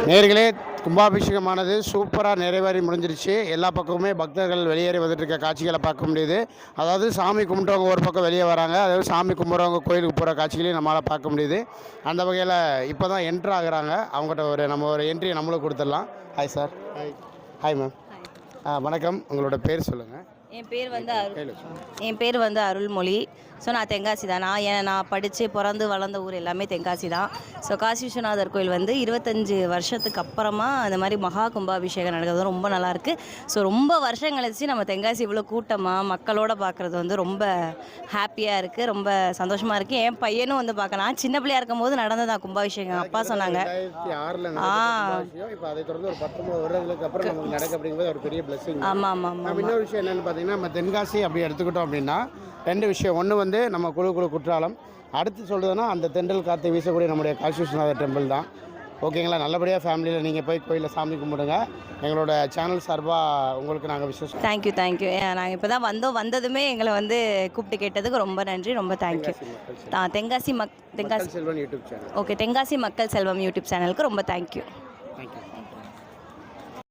நேர்களே, கும்பாபிஷேகமானது சூப்பராக நிறைவேறி முடிஞ்சிருச்சு. எல்லா பக்கமுமே பக்தர்கள் வெளியேறி வந்துட்டு இருக்க காட்சிகளை பார்க்க முடியுது. அதாவது சாமி கும்பிட்றவங்க ஒரு பக்கம் வெளியே வராங்க, அதாவது சாமி கும்பிட்றவங்க கோயிலுக்கு போகிற காட்சிகளையும் நம்மளால் பார்க்க முடியுது. அந்த வகையில் இப்போ தான் என்ட்ரு ஆகுறாங்க. அவங்ககிட்ட நம்ம ஒரு என்ட்ரியை நம்மளும் கொடுத்துடலாம். Hi sir. Hi ma'am. வணக்கம். உங்களோட பேர் சொல்லுங்கள். என் பேர் வந்து அருள்மொழி. ஸோ நான் தென்காசி தான். நான் படித்து பிறந்து வளர்ந்த ஊர் எல்லாமே தென்காசி தான். ஸோ காசி விஸ்வநாதர் கோயில் வந்து 25 வருஷத்துக்கு அப்புறமா அந்த மாதிரி மகா கும்பாபிஷேகம் நடக்கிறது ரொம்ப நல்லாயிருக்கு. ஸோ ரொம்ப வருஷம் கழிச்சு நம்ம தென்காசி இவ்வளோ கூட்டமாக மக்களோட பார்க்குறது வந்து ரொம்ப ஹாப்பியாக இருக்குது, ரொம்ப சந்தோஷமாக இருக்குது. என் பையனும் வந்து பார்க்க, நான் சின்ன பிள்ளையாக இருக்கும் போது நடந்ததான் கும்பாபிஷேகம். அப்பா சொன்னாங்க. ஆமாம் ஆமாம் ஆமாம். இன்னொரு விஷயம் என்னென்னு பார்த்தீங்கன்னா, நம்ம தென்காசி அப்படி எடுத்துக்கிட்டோம் அப்படின்னா 2 விஷயம். ஒன்று வந்து நம்ம குழு குற்றாலம், அடுத்து சொல்கிறதுனா அந்த தென்றல் காற்று வீசக்கூடிய நம்முடைய காசி விஸ்வநாதர் டெம்பிள் தான். ஓகேங்களா? நல்லபடியாக ஃபேமிலியில் நீங்கள் போய் கோயிலில் சாமி கும்பிடுங்க. எங்களோட சேனல் சார்பாக உங்களுக்கு நாங்கள் விசேஷம். தேங்க்யூ. நாங்கள் இப்போ தான் வந்ததுமே எங்களை வந்து கூப்பிட்டு கேட்டதுக்கு ரொம்ப நன்றி, ரொம்ப தேங்க்யூ. தென்காசி செல்வம் யூடியூப் சேனல். ஓகே, தென்காசி மக்கள் செல்வம் யூடியூப் சேனலுக்கு ரொம்ப தேங்க்யூ.